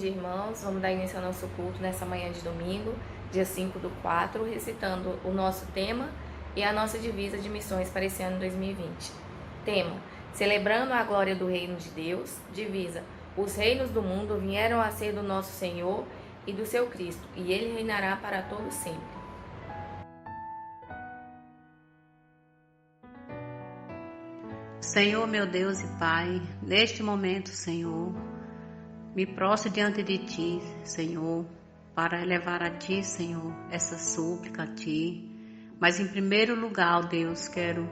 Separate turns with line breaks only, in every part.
dia, irmãos. Vamos dar início ao nosso culto nessa manhã de domingo, dia 5/4, recitando o nosso tema e a nossa divisa de missões para esse ano 2020. Tema: celebrando a glória do reino de Deus. Divisa: os reinos do mundo vieram a ser do nosso Senhor e do seu Cristo, e ele reinará para todo sempre.
Senhor, meu Deus e Pai, neste momento, Senhor, me prostro diante de Ti, Senhor, para elevar a Ti, Senhor, essa súplica a Ti. Mas em primeiro lugar, ó Deus, quero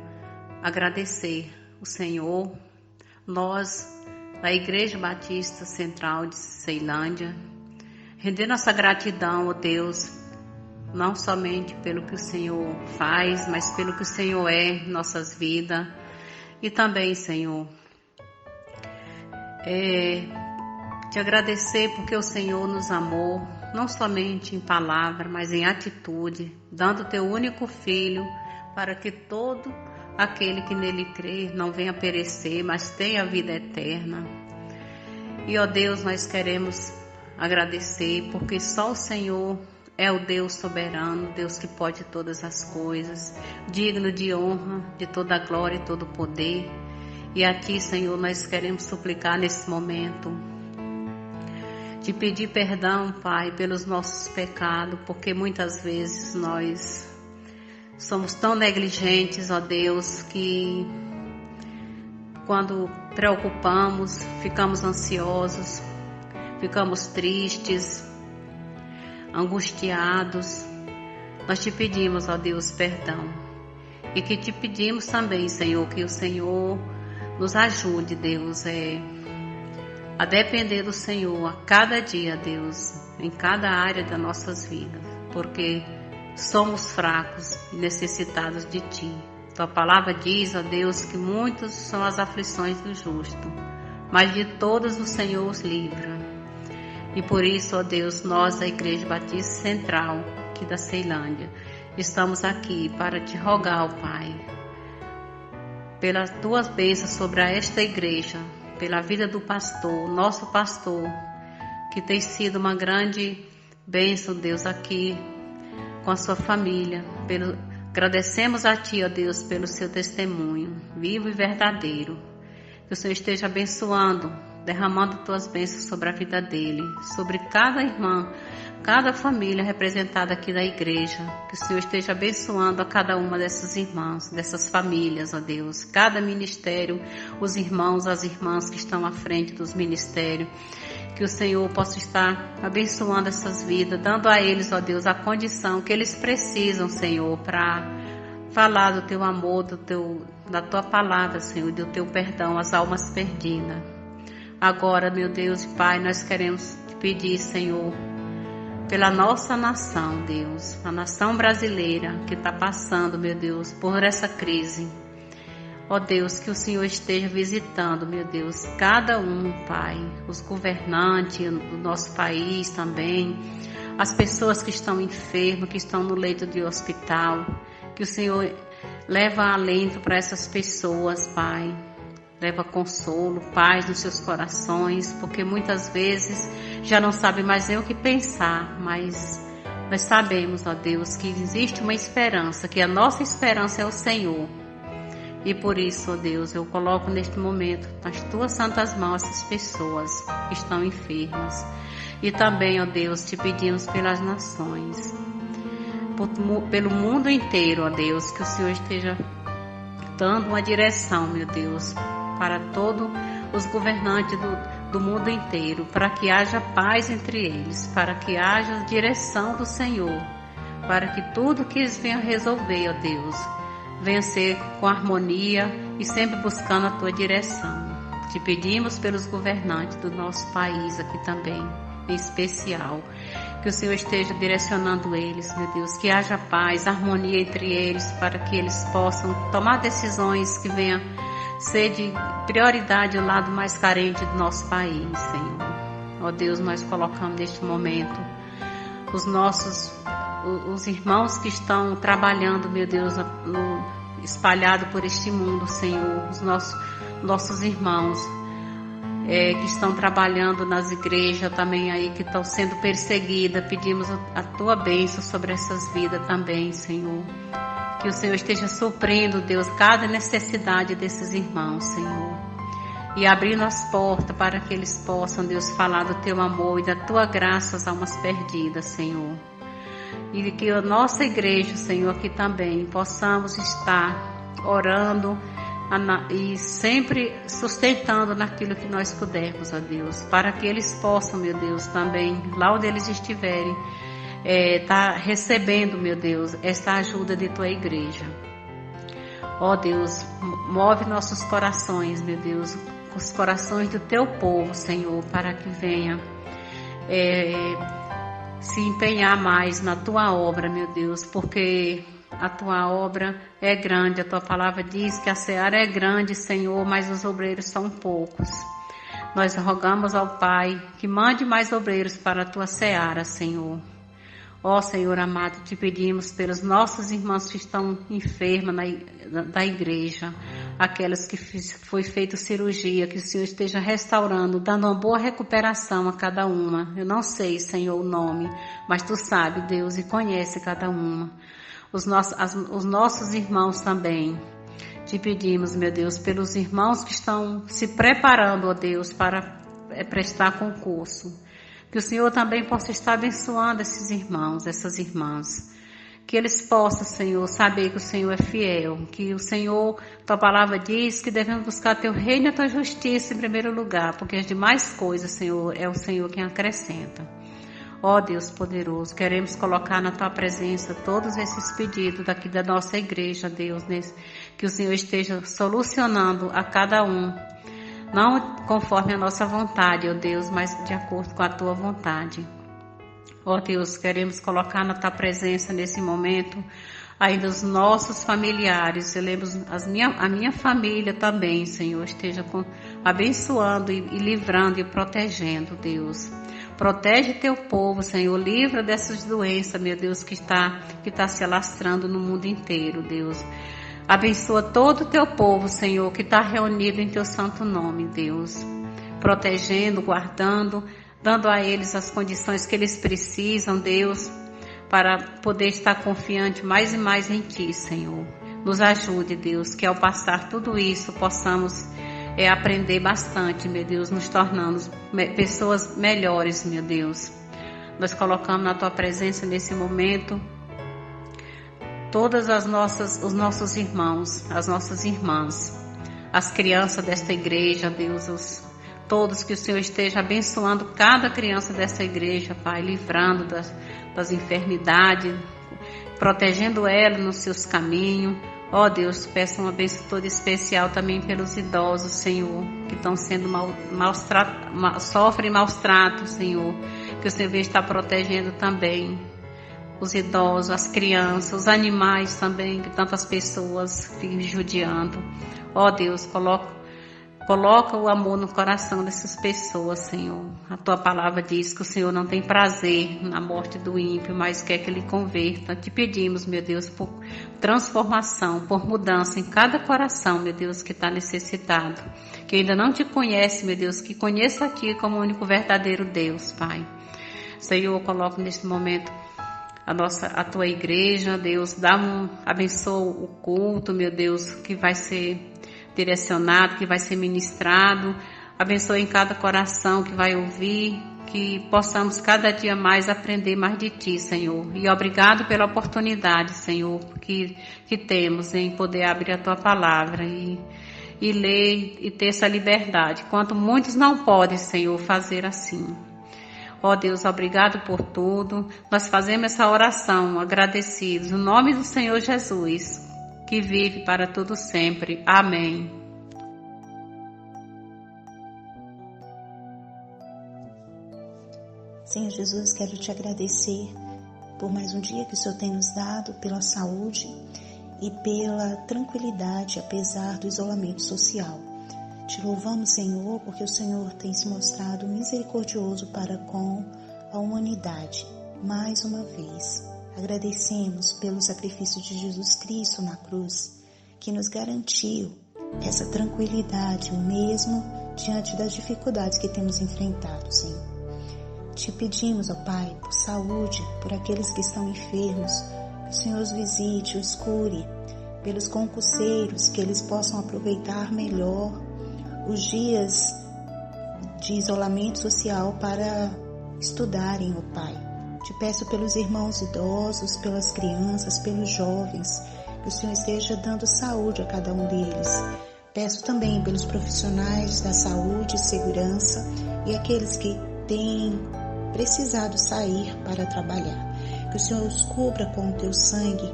agradecer o Senhor, nós, da Igreja Batista Central de Ceilândia, render nossa gratidão, ó Deus, não somente pelo que o Senhor faz, mas pelo que o Senhor é em nossas vidas. E também, Senhor, te agradecer porque o Senhor nos amou, não somente em palavra, mas em atitude, dando o Teu único Filho, para que todo aquele que nele crê não venha perecer, mas tenha a vida eterna. E, ó Deus, nós queremos agradecer, porque só o Senhor é o Deus soberano, Deus que pode todas as coisas, digno de honra, de toda a glória e todo o poder. E a Ti, Senhor, nós queremos suplicar nesse momento, te pedir perdão, Pai, pelos nossos pecados, porque muitas vezes nós somos tão negligentes, ó Deus, que quando preocupamos, ficamos ansiosos, ficamos tristes, angustiados. Nós te pedimos, ó Deus, perdão. E que te pedimos também, Senhor, que o Senhor nos ajude, Deus, a depender do Senhor a cada dia, Deus, em cada área das nossas vidas, porque somos fracos e necessitados de Ti. Tua palavra diz, ó Deus, que muitas são as aflições do justo, mas de todas o Senhor os livra. E por isso, ó Deus, nós da Igreja Batista Central, aqui da Ceilândia, estamos aqui para te rogar, ó Pai, pelas tuas bênçãos sobre esta igreja, pela vida do pastor, nosso pastor, que tem sido uma grande bênção, Deus, aqui com a sua família. Agradecemos a Ti, ó Deus, pelo seu testemunho, vivo e verdadeiro. Que o Senhor esteja abençoando, derramando tuas bênçãos sobre a vida dele, sobre cada irmã, cada família representada aqui da igreja. Que o Senhor esteja abençoando a cada uma dessas irmãs, dessas famílias, ó Deus, cada ministério, os irmãos, as irmãs que estão à frente dos ministérios. Que o Senhor possa estar abençoando essas vidas, dando a eles, ó Deus, a condição que eles precisam, Senhor, para falar do Teu amor, da Tua palavra, Senhor, do Teu perdão às almas perdidas. Agora, meu Deus e Pai, nós queremos te pedir, Senhor, pela nossa nação, Deus, a nação brasileira que está passando, meu Deus, por essa crise. Ó Deus, que o Senhor esteja visitando, meu Deus, cada um, Pai, os governantes do nosso país também, as pessoas que estão enfermas, que estão no leito de hospital, que o Senhor leva alento para essas pessoas, Pai. Leva consolo, paz nos seus corações, porque muitas vezes já não sabem mais nem o que pensar, mas nós sabemos, ó Deus, que existe uma esperança, que a nossa esperança é o Senhor. E por isso, ó Deus, eu coloco neste momento nas Tuas santas mãos essas pessoas que estão enfermas. E também, ó Deus, te pedimos pelas nações, pelo mundo inteiro, ó Deus, que o Senhor esteja dando uma direção, meu Deus, para todos os governantes do mundo inteiro, para que haja paz entre eles, para que haja direção do Senhor, para que tudo que eles venham resolver, ó Deus, venha ser com harmonia e sempre buscando a Tua direção. Te pedimos pelos governantes do nosso país aqui também, em especial, que o Senhor esteja direcionando eles, meu Deus, que haja paz, harmonia entre eles, para que eles possam tomar decisões que venham ser de prioridade ao lado mais carente do nosso país, Senhor. Ó Deus, nós colocamos neste momento os irmãos que estão trabalhando, meu Deus, espalhado por este mundo, Senhor, os nossos irmãos, que estão trabalhando nas igrejas também aí, que estão sendo perseguidas. Pedimos a tua bênção sobre essas vidas também, Senhor. Que o Senhor esteja suprindo, Deus, cada necessidade desses irmãos, Senhor. E abrindo as portas para que eles possam, Deus, falar do teu amor e da tua graça às almas perdidas, Senhor. E que a nossa igreja, Senhor, aqui também possamos estar orando e sempre sustentando naquilo que nós pudermos, ó Deus, para que eles possam, meu Deus, também, lá onde eles estiverem, tá recebendo, meu Deus, esta ajuda de tua igreja. Ó Deus, move nossos corações, meu Deus, os corações do teu povo, Senhor, para que venha se empenhar mais na tua obra, meu Deus, porque a tua obra é grande. A tua palavra diz que a seara é grande, Senhor, mas os obreiros são poucos. Nós rogamos ao Pai que mande mais obreiros para a tua seara, Senhor. Ó Senhor amado, te pedimos pelos nossos irmãos que estão enfermos da igreja, aquelas que foi feita cirurgia, que o Senhor esteja restaurando, dando uma boa recuperação a cada uma. Eu não sei, Senhor, o nome, mas tu sabes, Deus, e conhece cada uma. Os nossos irmãos também. Te pedimos, meu Deus, pelos irmãos que estão se preparando, ó Deus, para prestar concurso. Que o Senhor também possa estar abençoando esses irmãos, essas irmãs. Que eles possam, Senhor, saber que o Senhor é fiel. Que o Senhor, tua palavra diz que devemos buscar teu reino e a tua justiça em primeiro lugar. Porque as demais coisas, Senhor, é o Senhor quem acrescenta. Ó Deus poderoso, queremos colocar na tua presença todos esses pedidos daqui da nossa igreja, Deus. Que o Senhor esteja solucionando a cada um. Não conforme a nossa vontade, ó Deus, mas de acordo com a tua vontade. Ó Deus, queremos colocar na tua presença nesse momento ainda os nossos familiares. Eu lembro a minha família também, Senhor, esteja abençoando e livrando e protegendo, Deus. Protege teu povo, Senhor, livra dessas doenças, meu Deus, que está se alastrando no mundo inteiro, Deus. Abençoa todo o teu povo, Senhor, que está reunido em teu santo nome, Deus. Protegendo, guardando, dando a eles as condições que eles precisam, Deus, para poder estar confiante mais e mais em ti, Senhor. Nos ajude, Deus, que ao passar tudo isso possamos aprender bastante, meu Deus, nos tornando pessoas melhores, meu Deus. Nós colocamos na tua presença nesse momento todas os nossos irmãos, as nossas irmãs, as crianças desta igreja, Deus, todos, que o Senhor esteja abençoando cada criança desta igreja, Pai, livrando das enfermidades, protegendo ela nos seus caminhos. Ó Deus, peço uma bênção toda especial também pelos idosos, Senhor, que estão sendo sofrem maus tratos, Senhor, que o Senhor venha estar protegendo também os idosos, as crianças, os animais também, que tantas pessoas ficam judiando. Ó Deus, coloca o amor no coração dessas pessoas, Senhor. A tua palavra diz que o Senhor não tem prazer na morte do ímpio, mas quer que ele converta. Te pedimos, meu Deus, por transformação, por mudança em cada coração, meu Deus, que está necessitado, que ainda não te conhece, meu Deus, que conheça a ti como o único verdadeiro Deus, Pai. Senhor, eu coloco neste momento a tua igreja, Deus, abençoa o culto, meu Deus, que vai ser direcionado, que vai ser ministrado. Abençoa em cada coração que vai ouvir, que possamos cada dia mais aprender mais de ti, Senhor. E obrigado pela oportunidade, Senhor, que temos em poder abrir a tua palavra e ler e ter essa liberdade, quanto muitos não podem, Senhor, fazer assim. Ó Deus, obrigado por tudo. Nós fazemos essa oração agradecidos, no nome do Senhor Jesus, que vive para todo sempre. Amém.
Senhor Jesus, quero te agradecer por mais um dia que o Senhor tem nos dado, pela saúde e pela tranquilidade, apesar do isolamento social. Te louvamos, Senhor, porque o Senhor tem se mostrado misericordioso para com a humanidade. Mais uma vez, agradecemos pelo sacrifício de Jesus Cristo na cruz, que nos garantiu essa tranquilidade, mesmo diante das dificuldades que temos enfrentado, Senhor. Te pedimos, ó Pai, por saúde, por aqueles que estão enfermos, que o Senhor os visite, os cure, pelos concurseiros, que eles possam aproveitar melhor os dias de isolamento social para estudarem, ó Pai. Te peço pelos irmãos idosos, pelas crianças, pelos jovens, que o Senhor esteja dando saúde a cada um deles. Peço também pelos profissionais da saúde e segurança e aqueles que têm precisado sair para trabalhar. Que o Senhor os cubra com o teu sangue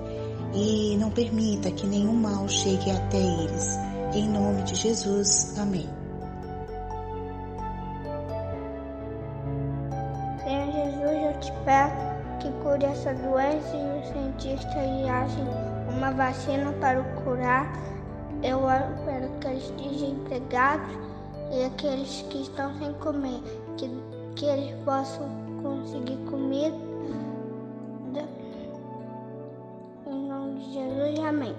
e não permita que nenhum mal chegue até eles. Em nome de Jesus. Amém.
Senhor Jesus, eu te peço que cure essa doença e os cientistas achem uma vacina para o curar. Eu oro para aqueles desempregados e aqueles que estão sem comer, que eles possam conseguir comida. Em nome de Jesus, amém.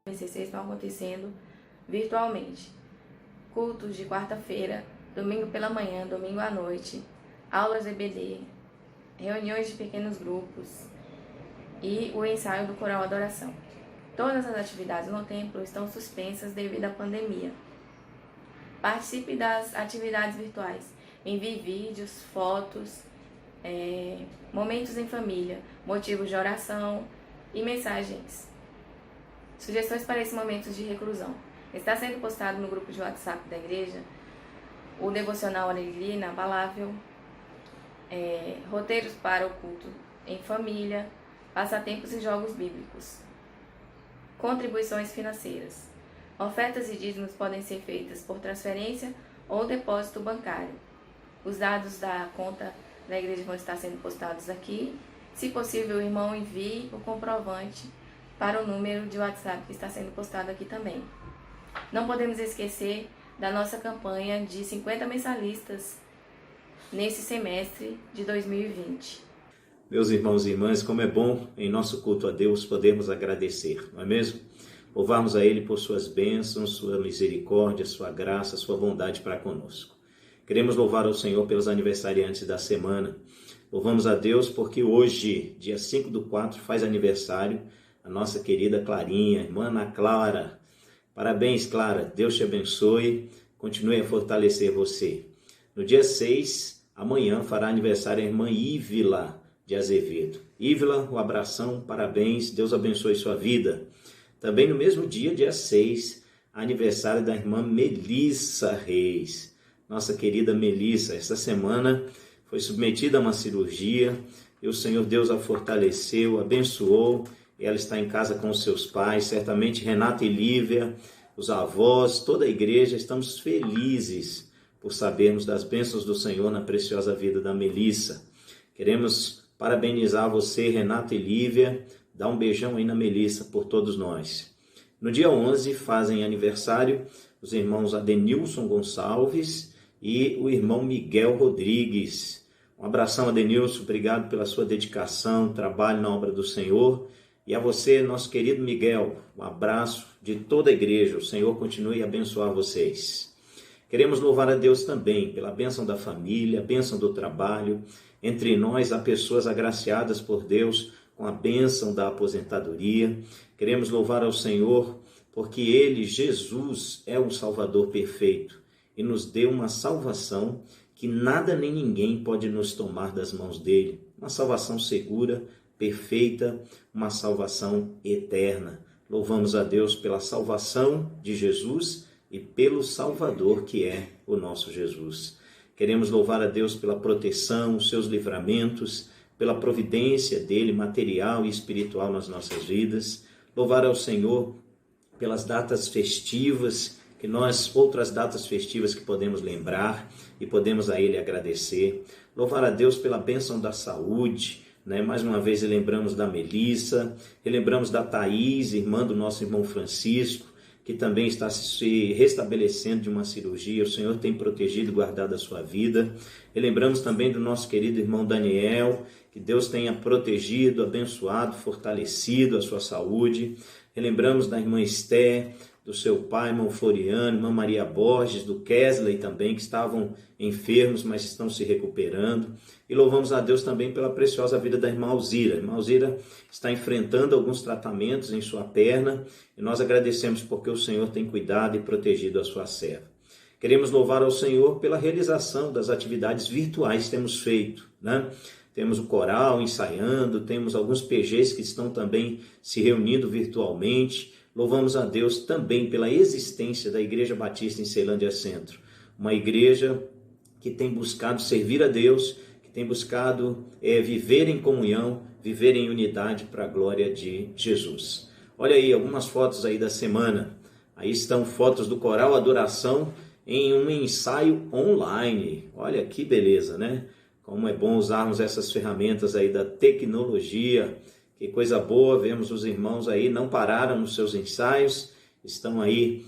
PCC estão acontecendo virtualmente. Cultos de quarta-feira, domingo pela manhã, domingo à noite, aulas EBD, reuniões de pequenos grupos e o ensaio do coral Adoração. Todas as atividades no templo estão suspensas devido à pandemia. Participe das atividades virtuais. Envie vídeos, fotos, momentos em família, motivos de oração e mensagens. Sugestões para esses momentos de reclusão. Está sendo postado no grupo de WhatsApp da igreja o devocional Alegria Inabalável, roteiros para o culto em família, passatempos e jogos bíblicos. Contribuições financeiras. Ofertas e dízimos podem ser feitas por transferência ou depósito bancário. Os dados da conta da igreja vão estar sendo postados aqui. Se possível, o irmão envie o comprovante para o número de WhatsApp que está sendo postado aqui também. Não podemos esquecer da nossa campanha de 50 mensalistas nesse semestre de 2020.
Meus irmãos e irmãs, como é bom em nosso culto a Deus podermos agradecer, não é mesmo? Louvarmos a Ele por suas bênçãos, sua misericórdia, sua graça, sua bondade para conosco. Queremos louvar ao Senhor pelos aniversariantes da semana. Louvamos a Deus porque hoje, dia 5/4, faz aniversário a nossa querida Clarinha, irmã Ana Clara. Parabéns, Clara. Deus te abençoe. Continue a fortalecer você. No dia 6, amanhã, fará aniversário a irmã Ívila de Azevedo. Ívila, um abração, parabéns. Deus abençoe sua vida. Também no mesmo dia, dia 6, aniversário da irmã Melissa Reis. Nossa querida Melissa, esta semana foi submetida a uma cirurgia e o Senhor Deus a fortaleceu, abençoou. Ela está em casa com os seus pais, certamente Renata e Lívia, os avós, toda a igreja, estamos felizes por sabermos das bênçãos do Senhor na preciosa vida da Melissa. Queremos parabenizar você, Renata e Lívia, dar um beijão aí na Melissa por todos nós. No dia 11 fazem aniversário os irmãos Adenilson Gonçalves e o irmão Miguel Rodrigues. Um abração, Adenilson, obrigado pela sua dedicação, trabalho na obra do Senhor. E a você, nosso querido Miguel, um abraço de toda a igreja. O Senhor continue a abençoar vocês. Queremos louvar a Deus também pela bênção da família, bênção do trabalho. Entre nós há pessoas agraciadas por Deus com a bênção da aposentadoria. Queremos louvar ao Senhor porque Ele, Jesus, é o Salvador perfeito e nos deu uma salvação que nada nem ninguém pode nos tomar das mãos dele. Uma salvação segura, perfeita, uma salvação eterna. Louvamos a Deus pela salvação de Jesus e pelo Salvador que é o nosso Jesus. Queremos louvar a Deus pela proteção, os seus livramentos, pela providência dele, material e espiritual nas nossas vidas. Louvar ao Senhor pelas datas festivas, outras datas festivas que podemos lembrar e podemos a ele agradecer. Louvar a Deus pela bênção da saúde, mais uma vez lembramos da Melissa, lembramos da Thaís, irmã do nosso irmão Francisco, que também está se restabelecendo de uma cirurgia. O Senhor tem protegido e guardado a sua vida. E lembramos também do nosso querido irmão Daniel, que que Deus tenha protegido, abençoado, fortalecido a sua saúde. Relembramos da irmã Esté, do seu pai, irmão Floriano, irmã Maria Borges, do Kesley também, que estavam enfermos, mas estão se recuperando. E louvamos a Deus também pela preciosa vida da irmã Alzira. A irmã Alzira está enfrentando alguns tratamentos em sua perna e nós agradecemos porque o Senhor tem cuidado e protegido a sua serva. Queremos louvar ao Senhor pela realização das atividades virtuais que temos feito, né? Temos o coral ensaiando, temos alguns PGs que estão também se reunindo virtualmente. Louvamos a Deus também pela existência da Igreja Batista em Ceilândia Centro, uma igreja que tem buscado servir a Deus, que tem buscado viver em comunhão, viver em unidade para a glória de Jesus. Olha aí algumas fotos aí da semana. Aí estão fotos do Coral Adoração em um ensaio online. Olha que beleza, né? Como é bom usarmos essas ferramentas aí da tecnologia. Que coisa boa, vemos os irmãos aí, não pararam nos seus ensaios, estão aí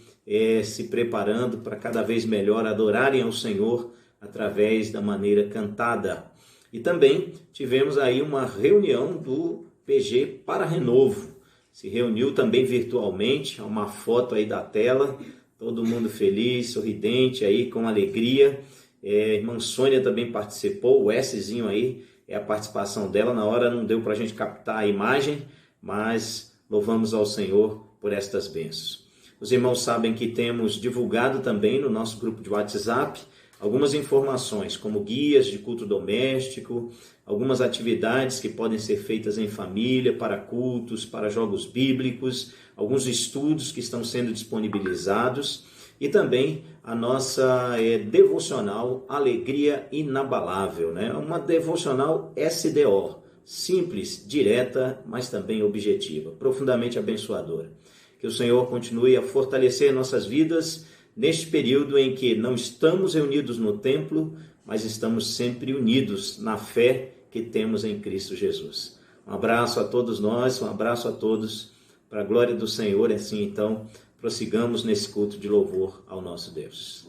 se preparando para cada vez melhor adorarem ao Senhor através da maneira cantada. E também tivemos aí uma reunião do PG para Renovo. Se reuniu também virtualmente, há uma foto aí da tela, todo mundo feliz, sorridente aí, com alegria. A irmã Sônia também participou, o Szinho aí, é a participação dela. Na hora não deu para a gente captar a imagem, mas louvamos ao Senhor por estas bênçãos. Os irmãos sabem que temos divulgado também no nosso grupo de WhatsApp algumas informações, como guias de culto doméstico, algumas atividades que podem ser feitas em família, para cultos, para jogos bíblicos, alguns estudos que estão sendo disponibilizados e também a nossa devocional Alegria Inabalável, né? Uma devocional SDO, simples, direta, mas também objetiva, profundamente abençoadora. Que o Senhor continue a fortalecer nossas vidas neste período em que não estamos reunidos no templo, mas estamos sempre unidos na fé que temos em Cristo Jesus. Um abraço a todos nós, um abraço a todos, para a glória do Senhor. Assim, então, prossigamos nesse culto de louvor ao nosso Deus.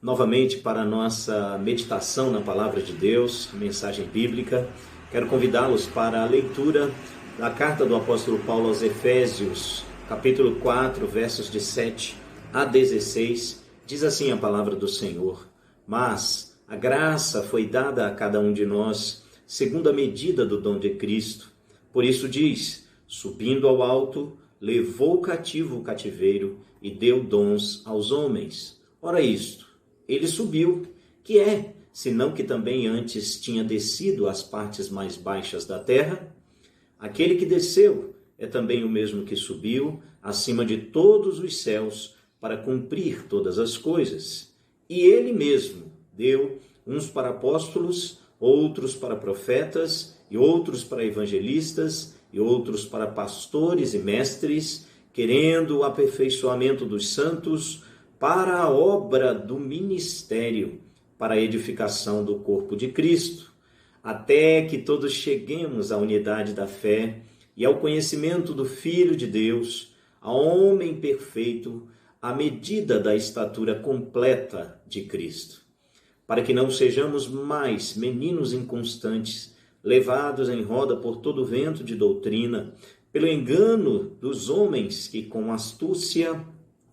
Novamente para a nossa meditação na Palavra de Deus, mensagem bíblica, quero convidá-los para a leitura da carta do apóstolo Paulo aos Efésios, capítulo 4, versos de 7 a 16, diz assim a palavra do Senhor: Mas a graça foi dada a cada um de nós, segundo a medida do dom de Cristo. Por isso diz, subindo ao alto, levou cativo o cativeiro e deu dons aos homens. Ora isto, ele subiu, que é, senão que também antes tinha descido às partes mais baixas da terra? Aquele que desceu é também o mesmo que subiu acima de todos os céus, para cumprir todas as coisas. E ele mesmo deu uns para apóstolos, outros para profetas, e outros para evangelistas, e outros para pastores e mestres, querendo o aperfeiçoamento dos santos, para a obra do ministério, para a edificação do corpo de Cristo, até que todos cheguemos à unidade da fé e ao conhecimento do Filho de Deus, a homem perfeito, à medida da estatura completa de Cristo, para que não sejamos mais meninos inconstantes, levados em roda por todo vento de doutrina, pelo engano dos homens que com astúcia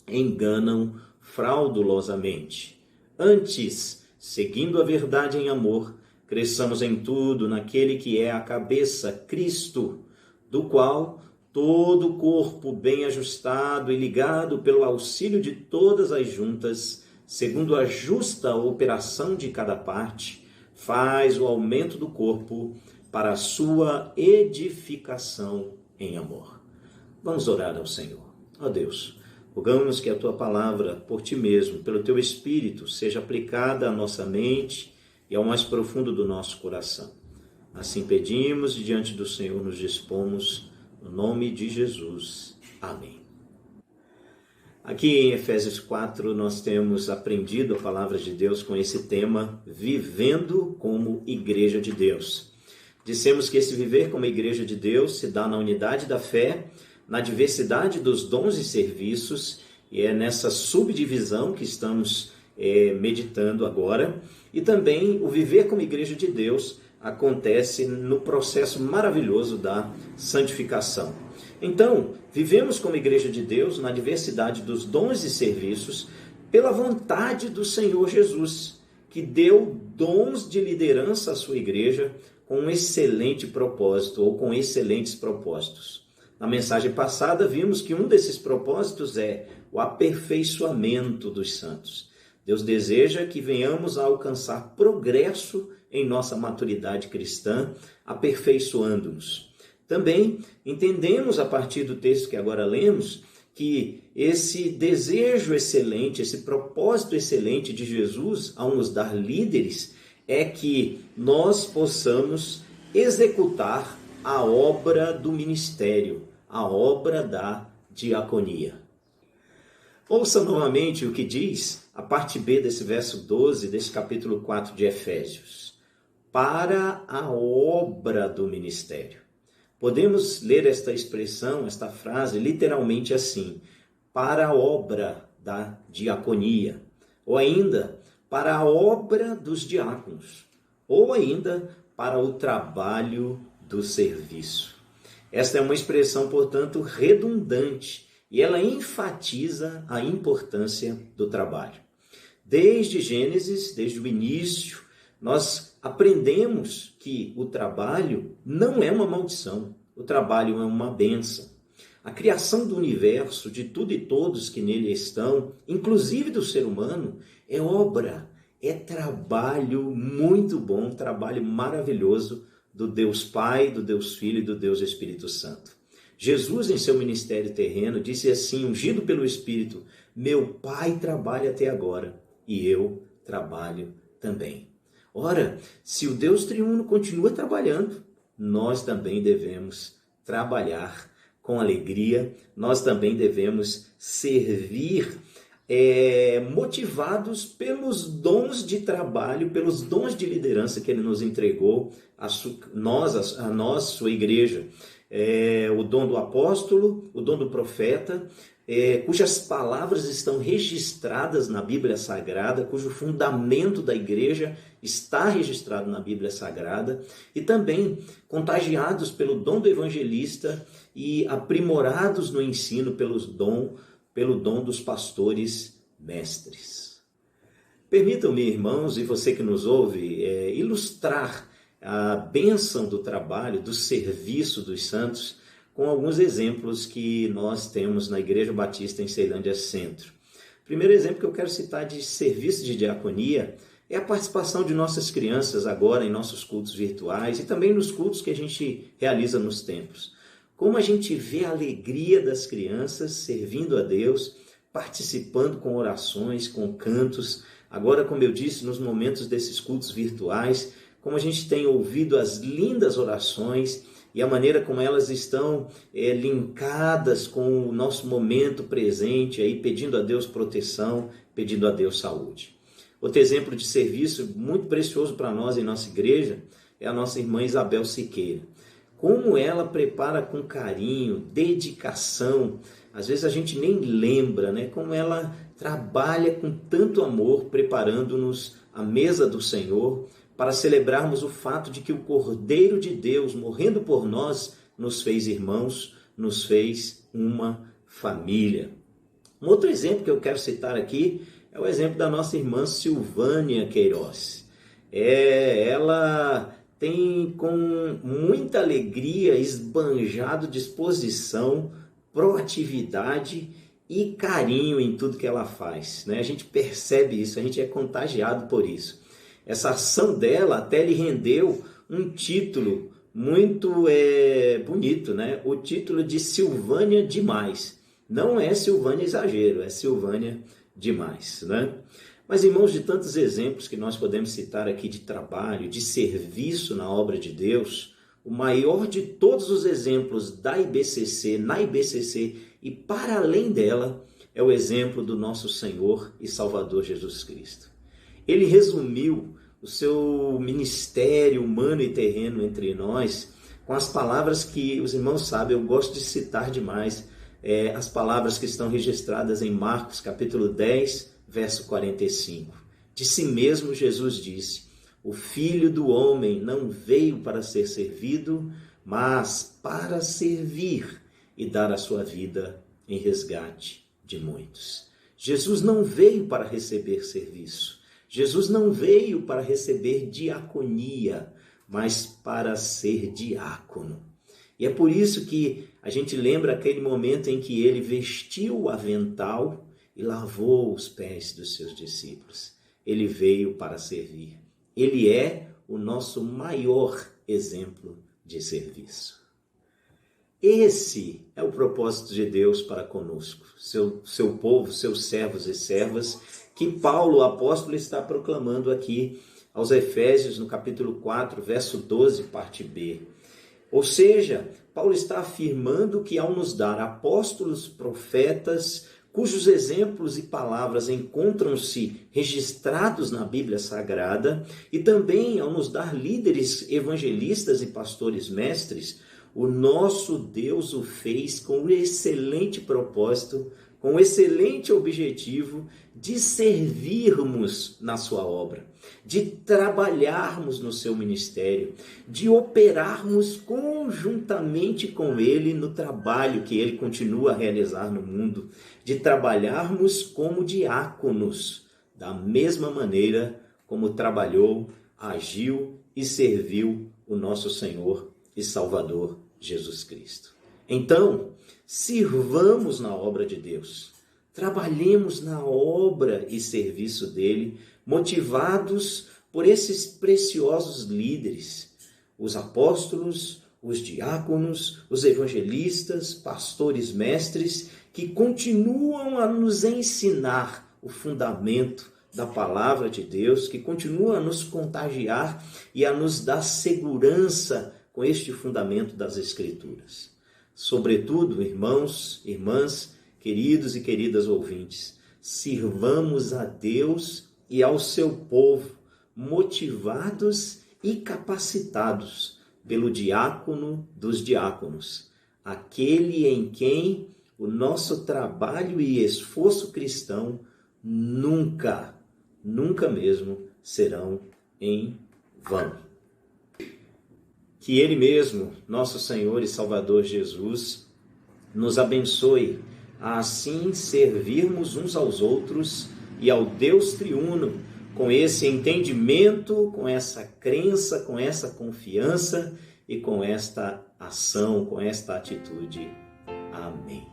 enganam fraudulosamente. Antes, seguindo a verdade em amor, cresçamos em tudo naquele que é a cabeça, Cristo, do qual todo o corpo bem ajustado e ligado pelo auxílio de todas as juntas, segundo a justa operação de cada parte, faz o aumento do corpo para a sua edificação em amor. Vamos orar ao Senhor. Ó Deus, rogamos que a Tua palavra, por Ti mesmo, pelo Teu Espírito, seja aplicada à nossa mente e ao mais profundo do nosso coração. Assim pedimos e diante do Senhor nos dispomos, no nome de Jesus. Amém. Aqui em Efésios 4 nós temos aprendido a palavra de Deus com esse tema, vivendo como igreja de Deus. Dissemos que esse viver como igreja de Deus se dá na unidade da fé, na diversidade dos dons e serviços, e é nessa subdivisão que estamos meditando agora. E também o viver como igreja de Deus acontece no processo maravilhoso da santificação. Então, vivemos como igreja de Deus na diversidade dos dons e serviços pela vontade do Senhor Jesus, que deu dons de liderança à sua igreja com um excelente propósito ou com excelentes propósitos. Na mensagem passada vimos que um desses propósitos é o aperfeiçoamento dos santos. Deus deseja que venhamos a alcançar progresso em nossa maturidade cristã, aperfeiçoando-nos. Também entendemos a partir do texto que agora lemos que esse desejo excelente, esse propósito excelente de Jesus ao nos dar líderes é que nós possamos executar a obra do ministério, a obra da diaconia. Ouça novamente o que diz a parte B desse verso 12, desse capítulo 4 de Efésios. Para a obra do ministério. Podemos ler esta expressão, esta frase, literalmente assim, para a obra da diaconia, ou ainda, para a obra dos diáconos, ou ainda, para o trabalho do serviço. Esta é uma expressão, portanto, redundante, e ela enfatiza a importância do trabalho. Desde Gênesis, desde o início, nós aprendemos que o trabalho não é uma maldição, o trabalho é uma bênção. A criação do universo, de tudo e todos que nele estão, inclusive do ser humano, é obra, é trabalho muito bom, trabalho maravilhoso do Deus Pai, do Deus Filho e do Deus Espírito Santo. Jesus, em seu ministério terreno, disse assim, ungido pelo Espírito, meu Pai trabalha até agora e eu trabalho também. Ora, se o Deus triuno continua trabalhando, nós também devemos trabalhar com alegria, nós também devemos servir motivados pelos dons de trabalho, pelos dons de liderança que Ele nos entregou, a nós, sua igreja. O dom do apóstolo, o dom do profeta, cujas palavras estão registradas na Bíblia Sagrada, cujo fundamento da igreja está registrado na Bíblia Sagrada, e também contagiados pelo dom do evangelista e aprimorados no ensino pelo dom dos pastores mestres. Permitam-me, irmãos, e você que nos ouve, ilustrar a bênção do trabalho, do serviço dos santos, com alguns exemplos que nós temos na Igreja Batista em Ceilândia Centro. O primeiro exemplo que eu quero citar de serviço de diaconia é a participação de nossas crianças agora em nossos cultos virtuais e também nos cultos que a gente realiza nos templos. como a gente vê a alegria das crianças servindo a Deus, participando com orações, com cantos. Agora, como eu disse, nos momentos desses cultos virtuais, como a gente tem ouvido as lindas orações e a maneira como elas estão linkadas com o nosso momento presente, aí, pedindo a Deus proteção, pedindo a Deus saúde. Outro exemplo de serviço muito precioso para nós em nossa igreja é a nossa irmã Isabel Siqueira. Como ela prepara com carinho, dedicação, às vezes a gente nem lembra, né? Como ela trabalha com tanto amor, preparando-nos à mesa do Senhor, para celebrarmos o fato de que o Cordeiro de Deus, morrendo por nós, nos fez irmãos, nos fez uma família. Um outro exemplo que eu quero citar aqui é o exemplo da nossa irmã Silvânia Queiroz. Ela tem com muita alegria esbanjado disposição, proatividade e carinho em tudo que ela faz, né? A gente percebe isso, a gente é contagiado por isso. Essa ação dela até lhe rendeu um título muito bonito, né? O título de Silvânia Demais. Não é Silvânia Exagero, é Silvânia Demais, né? Mas, irmãos, de tantos exemplos que nós podemos citar aqui de trabalho, de serviço na obra de Deus, o maior de todos os exemplos da IBCC, na IBCC e para além dela, é o exemplo do nosso Senhor e Salvador Jesus Cristo. Ele resumiu o seu ministério humano e terreno entre nós com as palavras que os irmãos sabem, eu gosto de citar demais, as palavras que estão registradas em Marcos capítulo 10, verso 45. De si mesmo Jesus disse: o Filho do Homem não veio para ser servido, mas para servir e dar a sua vida em resgate de muitos. Jesus não veio para receber serviço. Jesus não veio para receber diaconia, mas para ser diácono. E é por isso que a gente lembra aquele momento em que ele vestiu o avental e lavou os pés dos seus discípulos. Ele veio para servir. Ele é o nosso maior exemplo de serviço. Esse é o propósito de Deus para conosco, seu povo, seus servos e servas, que Paulo, o apóstolo, está proclamando aqui aos Efésios, no capítulo 4, verso 12, parte B. Ou seja, Paulo está afirmando que ao nos dar apóstolos, profetas, cujos exemplos e palavras encontram-se registrados na Bíblia Sagrada, e também ao nos dar líderes evangelistas e pastores mestres, o nosso Deus o fez com um excelente propósito, com um excelente objetivo de servirmos na sua obra, de trabalharmos no seu ministério, de operarmos conjuntamente com ele no trabalho que ele continua a realizar no mundo, de trabalharmos como diáconos, da mesma maneira como trabalhou, agiu e serviu o nosso Senhor e Salvador Jesus Cristo. Então, sirvamos na obra de Deus, trabalhemos na obra e serviço dele, motivados por esses preciosos líderes, os apóstolos, os diáconos, os evangelistas, pastores, mestres, que continuam a nos ensinar o fundamento da palavra de Deus, que continuam a nos contagiar e a nos dar segurança com este fundamento das Escrituras. Sobretudo, irmãos, irmãs, queridos e queridas ouvintes, sirvamos a Deus e ao seu povo, motivados e capacitados pelo diácono dos diáconos, aquele em quem o nosso trabalho e esforço cristão nunca mesmo serão em vão. Que Ele mesmo, nosso Senhor e Salvador Jesus, nos abençoe a assim servirmos uns aos outros e ao Deus triuno, com esse entendimento, com essa crença, com essa confiança e com esta ação, com esta atitude. Amém.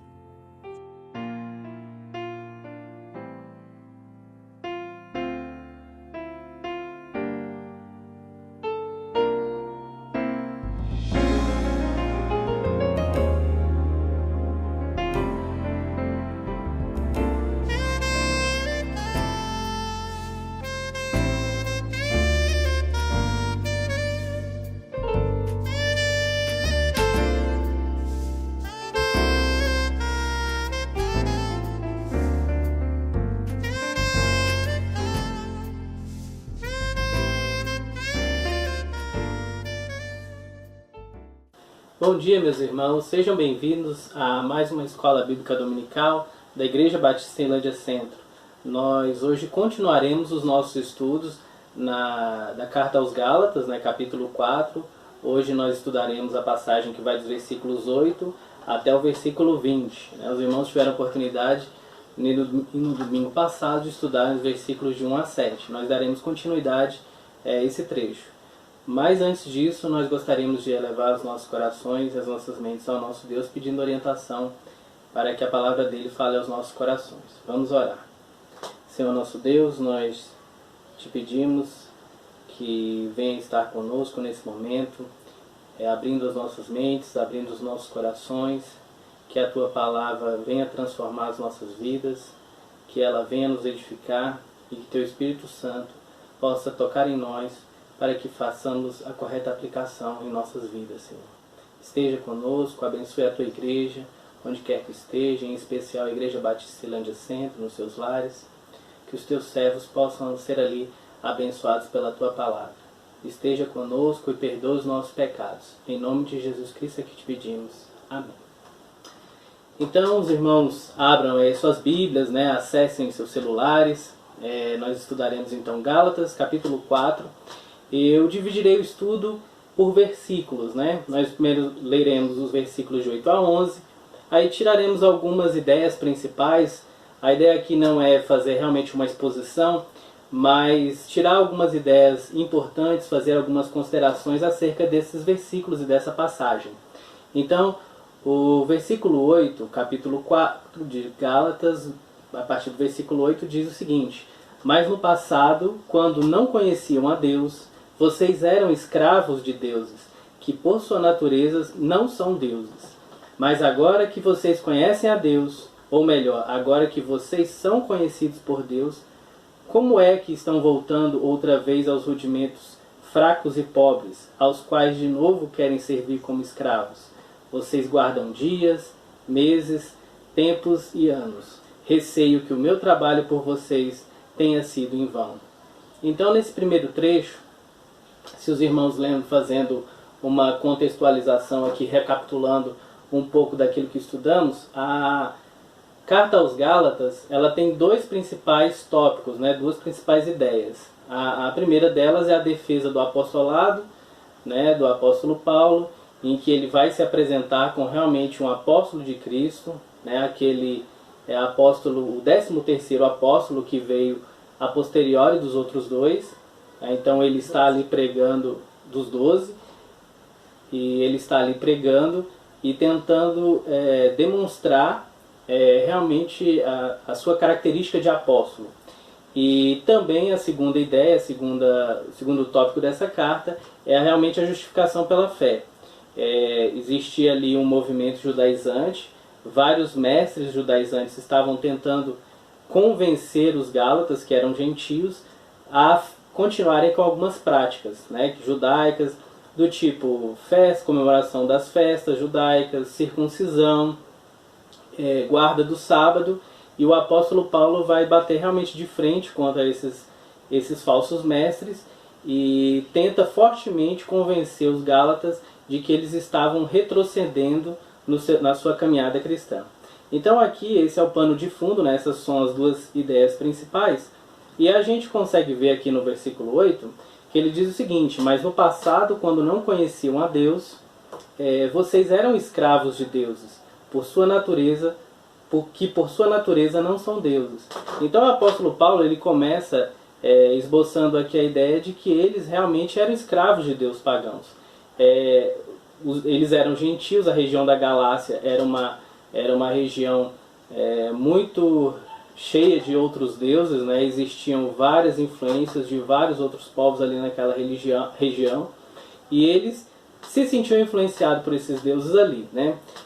Bom dia, meus irmãos. Sejam bem-vindos a mais uma Escola Bíblica Dominical da Igreja Batista Ceilândia Centro. Nós hoje continuaremos os nossos estudos da Carta aos Gálatas, capítulo 4. Hoje nós estudaremos a passagem que vai dos versículos 8 até o versículo 20. Os irmãos tiveram a oportunidade no domingo passado de estudar os versículos de 1 a 7. Nós daremos continuidade a esse trecho. Mas antes disso, nós gostaríamos de elevar os nossos corações e as nossas mentes ao nosso Deus, pedindo orientação para que a palavra dele fale aos nossos corações. Vamos orar. Senhor nosso Deus, nós te pedimos que venha estar conosco nesse momento, abrindo as nossas mentes, abrindo os nossos corações, que a tua palavra venha transformar as nossas vidas, que ela venha nos edificar e que teu Espírito Santo possa tocar em nós, para que façamos a correta aplicação em nossas vidas, Senhor. Esteja conosco, abençoe a tua igreja, onde quer que esteja, em especial a Igreja Batista Ceilândia Centro, nos seus lares, que os teus servos possam ser ali abençoados pela tua palavra. Esteja conosco e perdoa os nossos pecados. Em nome de Jesus Cristo é que te pedimos. Amém. Então, os irmãos abram suas Bíblias, acessem seus celulares. Nós estudaremos então Gálatas, capítulo 4. Eu dividirei o estudo por versículos, Nós primeiro leremos os versículos de 8 a 11, aí tiraremos algumas ideias principais. A ideia aqui não é fazer realmente uma exposição, mas tirar algumas ideias importantes, fazer algumas considerações acerca desses versículos e dessa passagem. Então, o versículo 8, capítulo 4 de Gálatas, a partir do versículo 8, diz o seguinte: Mas no passado, quando não conheciam a Deus, vocês eram escravos de deuses, que por sua natureza não são deuses. Mas agora que vocês conhecem a Deus, ou melhor, agora que vocês são conhecidos por Deus, como é que estão voltando outra vez aos rudimentos fracos e pobres, aos quais de novo querem servir como escravos? Vocês guardam dias, meses, tempos e anos. Receio que o meu trabalho por vocês tenha sido em vão. Então, nesse primeiro trecho, se os irmãos lembram, fazendo uma contextualização aqui, recapitulando um pouco daquilo que estudamos, a Carta aos Gálatas, ela tem dois principais tópicos, duas principais ideias. A primeira delas é a defesa do apostolado, do apóstolo Paulo, em que ele vai se apresentar como realmente um apóstolo de Cristo, aquele apóstolo, o 13º apóstolo que veio a posteriori dos outros dois. Então ele está ali pregando, dos 12, e ele está ali pregando e tentando demonstrar realmente a sua característica de apóstolo. E também a segunda ideia, o segundo tópico dessa carta, é realmente a justificação pela fé. Existia ali um movimento judaizante, vários mestres judaizantes estavam tentando convencer os gálatas, que eram gentios, a continuarem com algumas práticas judaicas, do tipo comemoração das festas judaicas, circuncisão, guarda do sábado, e o apóstolo Paulo vai bater realmente de frente contra esses falsos mestres e tenta fortemente convencer os gálatas de que eles estavam retrocedendo na sua caminhada cristã. Então aqui esse é o pano de fundo, essas são as duas ideias principais. E a gente consegue ver aqui no versículo 8, que ele diz o seguinte: Mas no passado, quando não conheciam a Deus, vocês eram escravos de deuses, por sua natureza não são deuses. Então o apóstolo Paulo ele começa esboçando aqui a ideia de que eles realmente eram escravos de deuses pagãos. Eles eram gentios, a região da Galácia era uma região muito cheia de outros deuses, existiam várias influências de vários outros povos ali naquela região, e eles se sentiam influenciados por esses deuses ali.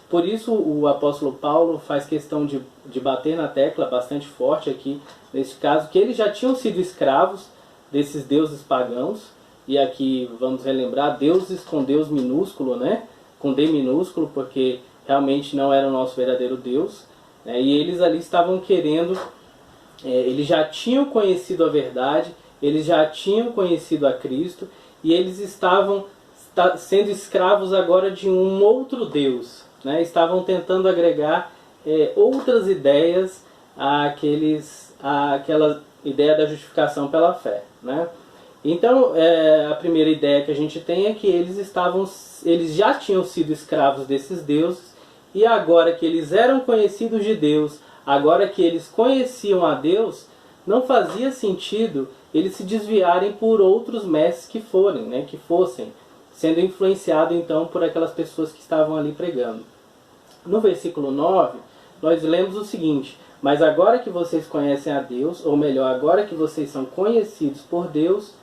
Por isso o apóstolo Paulo faz questão de bater na tecla bastante forte aqui, nesse caso, que eles já tinham sido escravos desses deuses pagãos, e aqui vamos relembrar, deuses com Deus minúsculo, com D minúsculo, porque realmente não era o nosso verdadeiro Deus. E eles ali estavam querendo, eles já tinham conhecido a verdade, eles já tinham conhecido a Cristo, e eles estavam sendo escravos agora de um outro Deus, né? Estavam tentando agregar outras ideias àquela ideia da justificação pela fé, né? Então, a primeira ideia que a gente tem é que eles já tinham sido escravos desses deuses, e agora que eles eram conhecidos de Deus, agora que eles conheciam a Deus, não fazia sentido eles se desviarem por outros mestres que fossem, sendo influenciados então por aquelas pessoas que estavam ali pregando. No versículo 9, nós lemos o seguinte: mas agora que vocês conhecem a Deus, ou melhor, agora que vocês são conhecidos por Deus,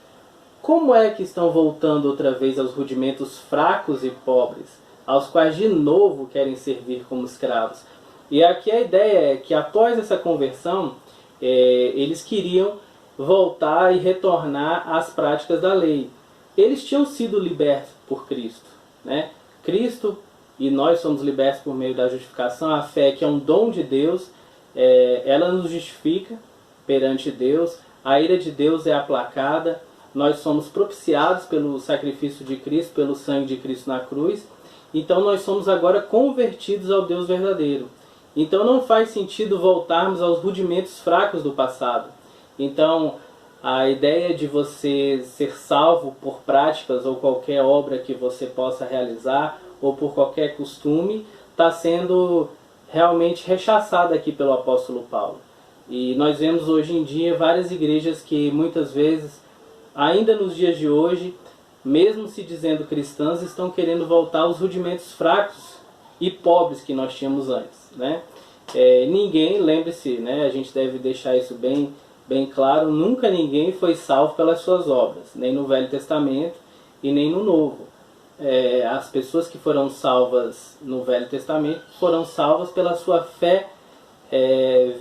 como é que estão voltando outra vez aos rudimentos fracos e pobres, aos quais de novo querem servir como escravos? E aqui a ideia é que após essa conversão, eles queriam voltar e retornar às práticas da lei. Eles tinham sido libertos por Cristo, né? Cristo e nós somos libertos por meio da justificação. A fé, que é um dom de Deus, ela nos justifica perante Deus. A ira de Deus é aplacada. Nós somos propiciados pelo sacrifício de Cristo, pelo sangue de Cristo na cruz. Então nós somos agora convertidos ao Deus verdadeiro. Então não faz sentido voltarmos aos rudimentos fracos do passado. Então a ideia de você ser salvo por práticas ou qualquer obra que você possa realizar, ou por qualquer costume, está sendo realmente rechaçada aqui pelo apóstolo Paulo. E nós vemos hoje em dia várias igrejas que muitas vezes, ainda nos dias de hoje, mesmo se dizendo cristãs, estão querendo voltar aos rudimentos fracos e pobres que nós tínhamos antes, né? Ninguém, lembre-se, né, a gente deve deixar isso bem claro, nunca ninguém foi salvo pelas suas obras, nem no Velho Testamento e nem no Novo. As pessoas que foram salvas no Velho Testamento foram salvas pela sua fé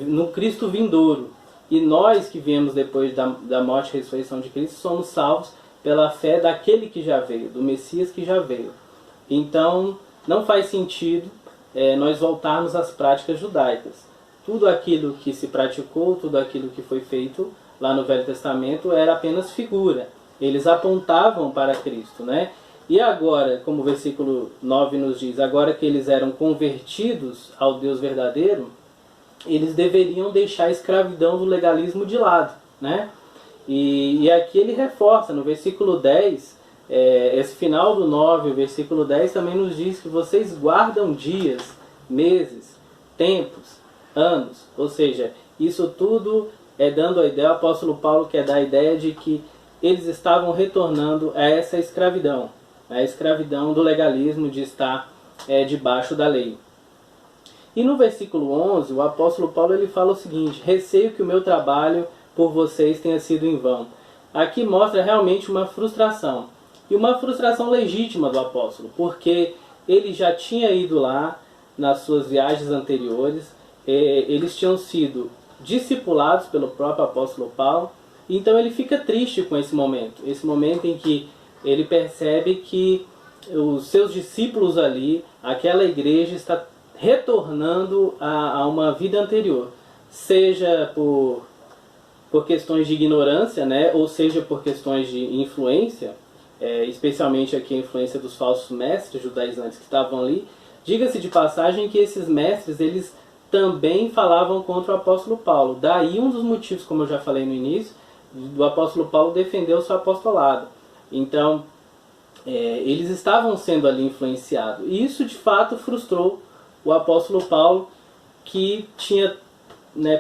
no Cristo vindouro. E nós que viemos depois da morte e ressurreição de Cristo somos salvos pela fé daquele que já veio, do Messias que já veio. Então não faz sentido nós voltarmos às práticas judaicas. Tudo aquilo que se praticou, tudo aquilo que foi feito lá no Velho Testamento era apenas figura. Eles apontavam para Cristo, né? E agora, como o versículo 9 nos diz, agora que eles eram convertidos ao Deus verdadeiro, eles deveriam deixar a escravidão do legalismo de lado, né? E aqui ele reforça, no versículo 10, esse final do 9, o versículo 10 também nos diz que vocês guardam dias, meses, tempos, anos. Ou seja, isso tudo dando a ideia, o apóstolo Paulo quer dar a ideia de que eles estavam retornando a essa escravidão, a escravidão do legalismo, de estar debaixo da lei. E no versículo 11, o apóstolo Paulo ele fala o seguinte: receio que o meu trabalho por vocês tenha sido em vão. Aqui mostra realmente uma frustração, e uma frustração legítima do apóstolo, porque ele já tinha ido lá nas suas viagens anteriores, eles tinham sido discipulados pelo próprio apóstolo Paulo, então ele fica triste com esse momento em que ele percebe que os seus discípulos ali, aquela igreja, está retornando a uma vida anterior, seja por questões de ignorância, né, ou seja por questões de influência, especialmente aqui a influência dos falsos mestres judaizantes que estavam ali. Diga-se de passagem que esses mestres, eles também falavam contra o apóstolo Paulo. Daí um dos motivos, como eu já falei no início, do apóstolo Paulo defender o seu apostolado. Então, eles estavam sendo ali influenciados. E isso, de fato, frustrou o apóstolo Paulo, que tinha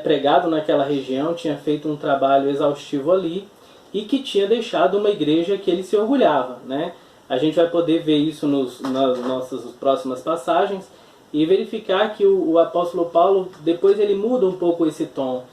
pregado naquela região, tinha feito um trabalho exaustivo ali, e que tinha deixado uma igreja que ele se orgulhava, né? A gente vai poder ver isso nas nossas próximas passagens e verificar que o apóstolo Paulo, depois ele muda um pouco esse tom.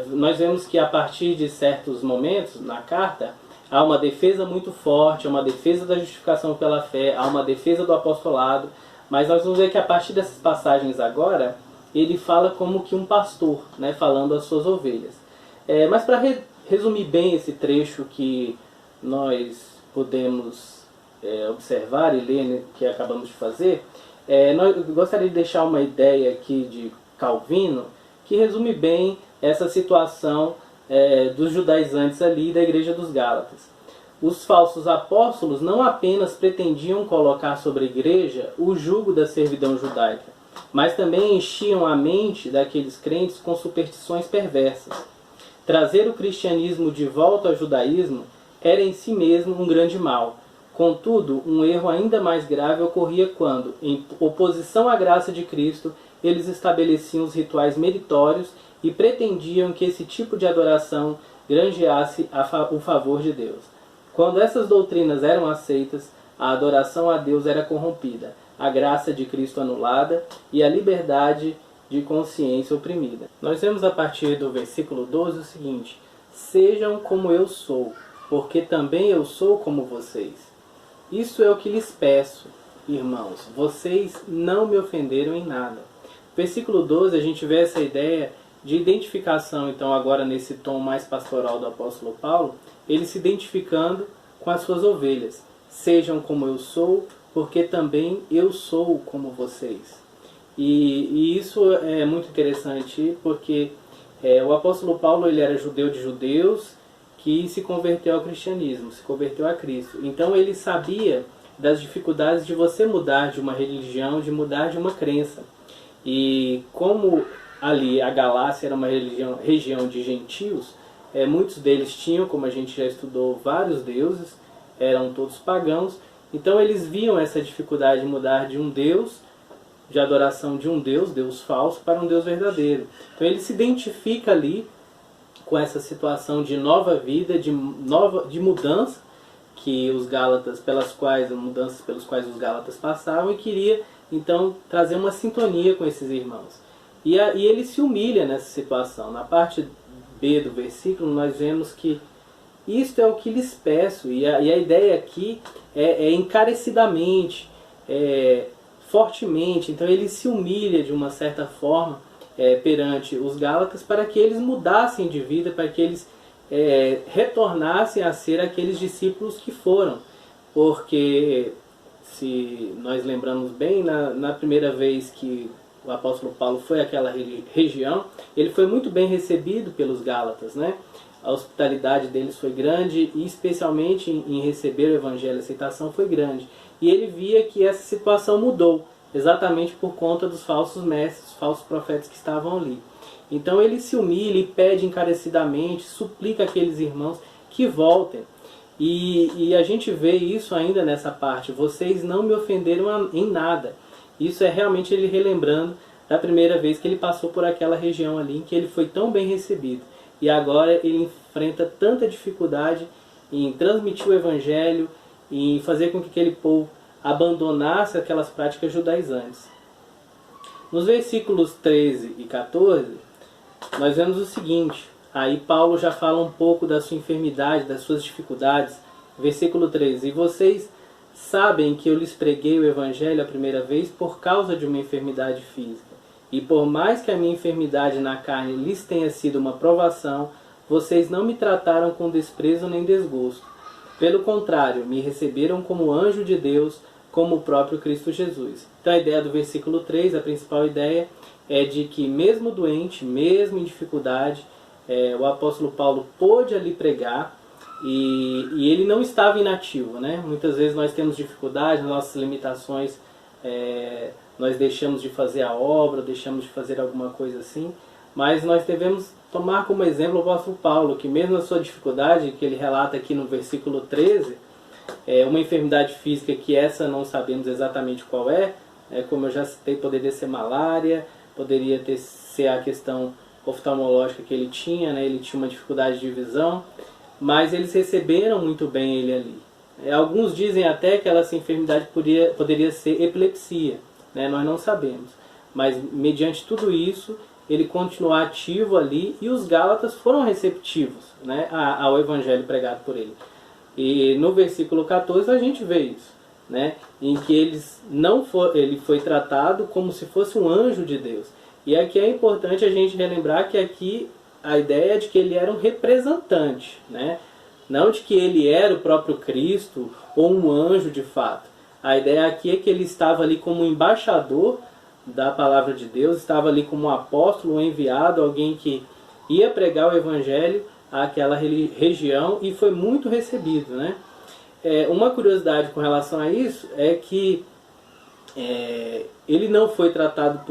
Nós vemos que a partir de certos momentos na carta, há uma defesa muito forte, há uma defesa da justificação pela fé, há uma defesa do apostolado, mas nós vamos ver que a partir dessas passagens agora, ele fala como que um pastor, né, falando às suas ovelhas. Mas para resumir bem esse trecho que nós podemos observar e ler, né, que acabamos de fazer, eu gostaria de deixar uma ideia aqui de Calvino, que resume bem essa situação dos judaizantes ali da igreja dos Gálatas. os falsos apóstolos não apenas pretendiam colocar sobre a igreja o jugo da servidão judaica, mas também enchiam a mente daqueles crentes com superstições perversas. Trazer o cristianismo de volta ao judaísmo era em si mesmo um grande mal. Contudo, um erro ainda mais grave ocorria quando, em oposição à graça de Cristo, eles estabeleciam os rituais meritórios e pretendiam que esse tipo de adoração granjeasse o favor de Deus. Quando essas doutrinas eram aceitas, a adoração a Deus era corrompida, a graça de Cristo anulada e a liberdade de consciência oprimida. Nós vemos a partir do versículo 12 o seguinte: sejam como eu sou, porque também eu sou como vocês. Isso é o que lhes peço, irmãos, vocês não me ofenderam em nada. Versículo 12 a gente vê essa ideia de identificação, então agora nesse tom mais pastoral do apóstolo Paulo, ele se identificando com as suas ovelhas. Sejam como eu sou, porque também eu sou como vocês. E isso é muito interessante, porque o apóstolo Paulo ele era judeu de judeus, que se converteu ao cristianismo, se converteu a Cristo. Então ele sabia das dificuldades de você mudar de uma religião, de mudar de uma crença. E como ali a Galácia era uma região de gentios, muitos deles tinham, como a gente já estudou, vários deuses, eram todos pagãos. Então eles viam essa dificuldade de mudar de um Deus, de adoração de um Deus falso, para um Deus verdadeiro. Então ele se identifica ali com essa situação de nova vida, de mudança que os Gálatas, mudanças pelas quais os Gálatas passavam, e queria então trazer uma sintonia com esses irmãos. E ele se humilha nessa situação. Na parte B do versículo nós vemos que isto é o que lhes peço, e a ideia aqui é encarecidamente, fortemente. Então ele se humilha de uma certa forma perante os Gálatas, para que eles mudassem de vida, para que eles retornassem a ser aqueles discípulos que foram. Porque, se nós lembramos bem, na primeira vez que o apóstolo Paulo foi àquela região, ele foi muito bem recebido pelos Gálatas, né? A hospitalidade deles foi grande, e especialmente em receber o evangelho, a aceitação foi grande. E ele via que essa situação mudou, exatamente por conta dos falsos mestres, falsos profetas que estavam ali. Então ele se humilha e pede encarecidamente, suplica aqueles irmãos que voltem. E a gente vê isso ainda nessa parte: vocês não me ofenderam em nada. Isso é realmente ele relembrando da primeira vez que ele passou por aquela região ali, em que ele foi tão bem recebido. E agora ele enfrenta tanta dificuldade em transmitir o evangelho, em fazer com que aquele povo abandonasse aquelas práticas judaizantes. Nos versículos 13 e 14, nós vemos o seguinte: aí Paulo já fala um pouco da sua enfermidade, das suas dificuldades. Versículo 13: e vocês sabem que eu lhes preguei o evangelho a primeira vez por causa de uma enfermidade física. E por mais que a minha enfermidade na carne lhes tenha sido uma provação, vocês não me trataram com desprezo nem desgosto. Pelo contrário, me receberam como anjo de Deus, como o próprio Cristo Jesus. Então a ideia do versículo 3, a principal ideia, é de que mesmo doente, mesmo em dificuldade, o apóstolo Paulo pôde ali pregar, e ele não estava inativo, né? Muitas vezes nós temos dificuldades, nossas limitações, nós deixamos de fazer a obra, deixamos de fazer alguma coisa assim, mas nós devemos tomar como exemplo o apóstolo Paulo, que mesmo na sua dificuldade, que ele relata aqui no versículo 13, uma enfermidade física que essa não sabemos exatamente qual como eu já citei, poderia ser malária, poderia ser a questão oftalmológica que ele tinha, né? Ele tinha uma dificuldade de visão, mas eles receberam muito bem ele ali. Alguns dizem até que essa enfermidade poderia ser epilepsia, né? Nós não sabemos, mas mediante tudo isso, ele continuou ativo ali, e os Gálatas foram receptivos, né, ao evangelho pregado por ele. E no versículo 14 a gente vê isso, né, em que ele foi tratado como se fosse um anjo de Deus. E aqui é importante a gente relembrar que aqui a ideia é de que ele era um representante, né, não de que ele era o próprio Cristo ou um anjo de fato. A ideia aqui é que ele estava ali como embaixador da palavra de Deus, estava ali como um apóstolo, um enviado, alguém que ia pregar o evangelho àquela região, e foi muito recebido, né? uma curiosidade com relação a isso é que ele não foi tratado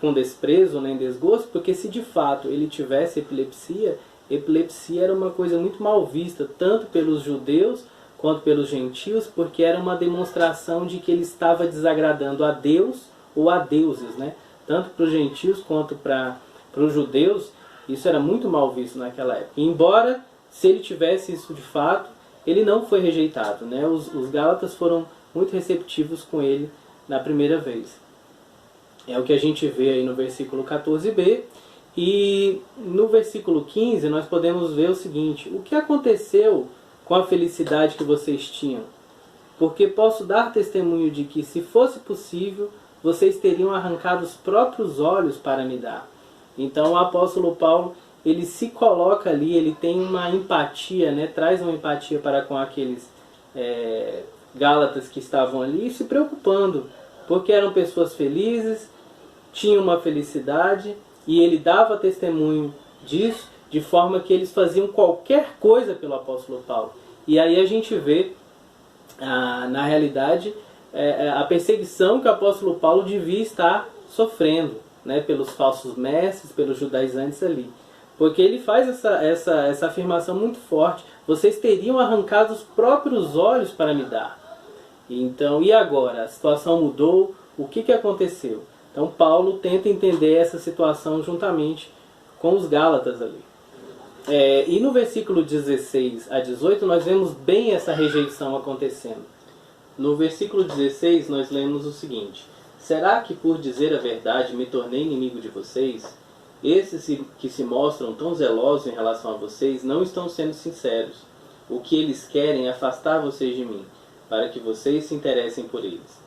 com desprezo nem desgosto, porque se de fato ele tivesse epilepsia, epilepsia era uma coisa muito mal vista, tanto pelos judeus quanto pelos gentios, porque era uma demonstração de que ele estava desagradando a Deus ou a deuses, né? Tanto para os gentios quanto para os judeus, isso era muito mal visto naquela época. Embora, se ele tivesse isso de fato, ele não foi rejeitado, né? Os Gálatas foram muito receptivos com ele na primeira vez. É o que a gente vê aí no versículo 14b. E no versículo 15 nós podemos ver o seguinte: o que aconteceu com a felicidade que vocês tinham? Porque posso dar testemunho de que, se fosse possível, vocês teriam arrancado os próprios olhos para me dar. Então o apóstolo Paulo, ele se coloca ali, ele tem uma empatia, né? Traz uma empatia para com aqueles Gálatas que estavam ali, se preocupando, porque eram pessoas felizes, tinham uma felicidade, e ele dava testemunho disso, de forma que eles faziam qualquer coisa pelo apóstolo Paulo. E aí a gente vê, na realidade, a perseguição que o apóstolo Paulo devia estar sofrendo, né, pelos falsos mestres, pelos judaizantes ali. Porque ele faz essa afirmação muito forte: vocês teriam arrancado os próprios olhos para me dar. Então, e agora? A situação mudou, o que aconteceu? Então Paulo tenta entender essa situação juntamente com os Gálatas ali. E no versículo 16 a 18 nós vemos bem essa rejeição acontecendo. No versículo 16 nós lemos o seguinte: será que por dizer a verdade me tornei inimigo de vocês? Esses que se mostram tão zelosos em relação a vocês não estão sendo sinceros. O que eles querem é afastar vocês de mim, para que vocês se interessem por eles.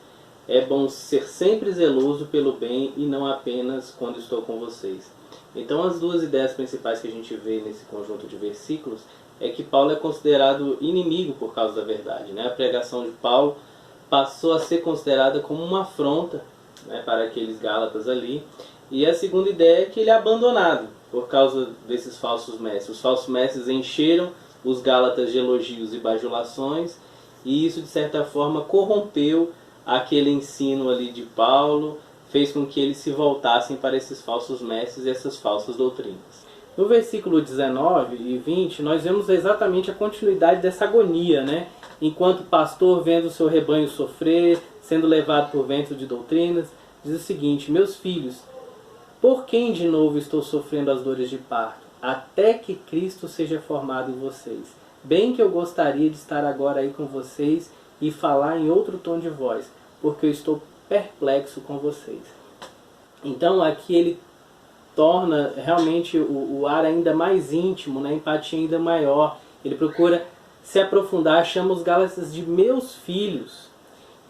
É bom ser sempre zeloso pelo bem e não apenas quando estou com vocês. Então as duas ideias principais que a gente vê nesse conjunto de versículos é que Paulo é considerado inimigo por causa da verdade, né? A pregação de Paulo passou a ser considerada como uma afronta, né, para aqueles Gálatas ali. E a segunda ideia é que ele é abandonado por causa desses falsos mestres. Os falsos mestres encheram os Gálatas de elogios e bajulações, e isso de certa forma corrompeu aquele ensino ali de Paulo, fez com que eles se voltassem para esses falsos mestres e essas falsas doutrinas. No versículo 19 e 20, nós vemos exatamente a continuidade dessa agonia, né? Enquanto pastor vendo o seu rebanho sofrer, sendo levado por vento de doutrinas, diz o seguinte: meus filhos, por quem de novo estou sofrendo as dores de parto? Até que Cristo seja formado em vocês. Bem que eu gostaria de estar agora aí com vocês e falar em outro tom de voz, porque eu estou perplexo com vocês. Então aqui ele torna realmente o ar ainda mais íntimo, né? A empatia ainda maior. Ele procura se aprofundar, chama os Gálatas de meus filhos.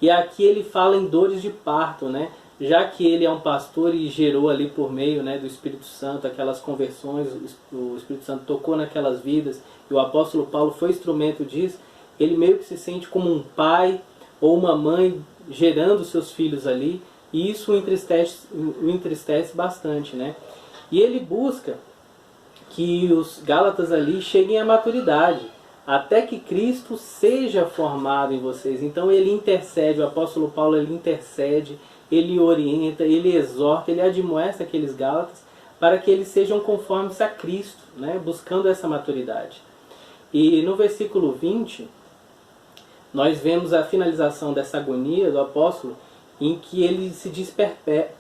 E aqui ele fala em dores de parto, né? Já que ele é um pastor e gerou ali por meio, né, do Espírito Santo aquelas conversões, o Espírito Santo tocou naquelas vidas, e o apóstolo Paulo foi instrumento disso, ele meio que se sente como um pai ou uma mãe gerando seus filhos ali, e isso o entristece bastante, né? E ele busca que os Gálatas ali cheguem à maturidade, até que Cristo seja formado em vocês. Então ele intercede, o apóstolo Paulo ele intercede, ele orienta, ele exorta, ele admoesta aqueles Gálatas para que eles sejam conformes a Cristo, né? Buscando essa maturidade. E no versículo 20, nós vemos a finalização dessa agonia do apóstolo, em que ele se diz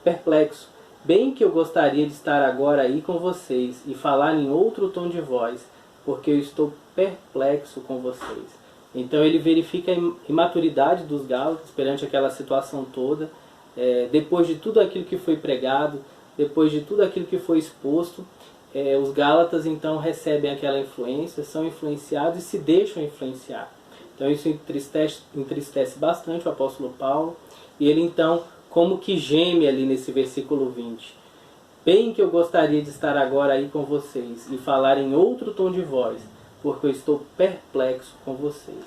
perplexo. Bem que eu gostaria de estar agora aí com vocês e falar em outro tom de voz, porque eu estou perplexo com vocês. Então ele verifica a imaturidade dos Gálatas perante aquela situação toda, depois de tudo aquilo que foi pregado, depois de tudo aquilo que foi exposto, os Gálatas então recebem aquela influência, são influenciados e se deixam influenciar. Então isso entristece bastante o apóstolo Paulo, e ele então como que geme ali nesse versículo 20. Bem que eu gostaria de estar agora aí com vocês e falar em outro tom de voz, porque eu estou perplexo com vocês.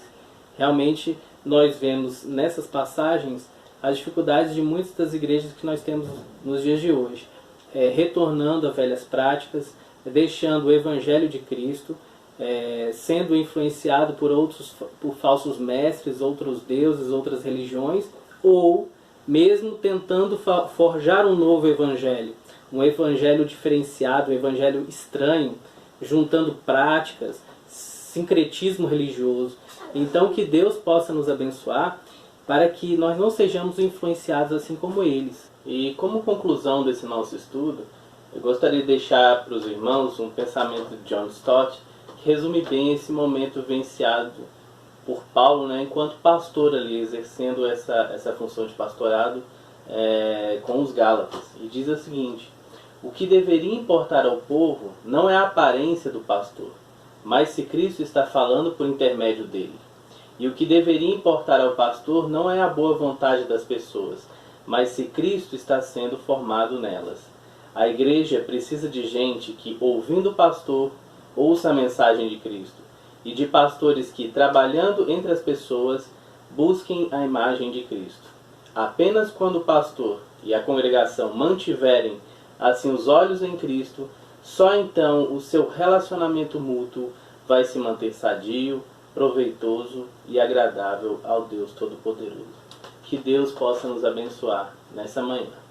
Realmente nós vemos nessas passagens as dificuldades de muitas das igrejas que nós temos nos dias de hoje, retornando a velhas práticas, deixando o Evangelho de Cristo, sendo influenciado por falsos mestres, outros deuses, outras religiões, ou mesmo tentando forjar um novo evangelho, um evangelho diferenciado, um evangelho estranho, juntando práticas, sincretismo religioso. Então que Deus possa nos abençoar para que nós não sejamos influenciados assim como eles. E como conclusão desse nosso estudo, eu gostaria de deixar para os irmãos um pensamento de John Stott, que resume bem esse momento vivenciado por Paulo, né, enquanto pastor ali, exercendo essa função de pastorado com os Gálatas. E diz o seguinte: o que deveria importar ao povo não é a aparência do pastor, mas se Cristo está falando por intermédio dele. E o que deveria importar ao pastor não é a boa vontade das pessoas, mas se Cristo está sendo formado nelas. A igreja precisa de gente que, ouvindo o pastor, ouça a mensagem de Cristo, e de pastores que, trabalhando entre as pessoas, busquem a imagem de Cristo. Apenas quando o pastor e a congregação mantiverem assim os olhos em Cristo, só então o seu relacionamento mútuo vai se manter sadio, proveitoso e agradável ao Deus Todo-Poderoso. Que Deus possa nos abençoar nessa manhã.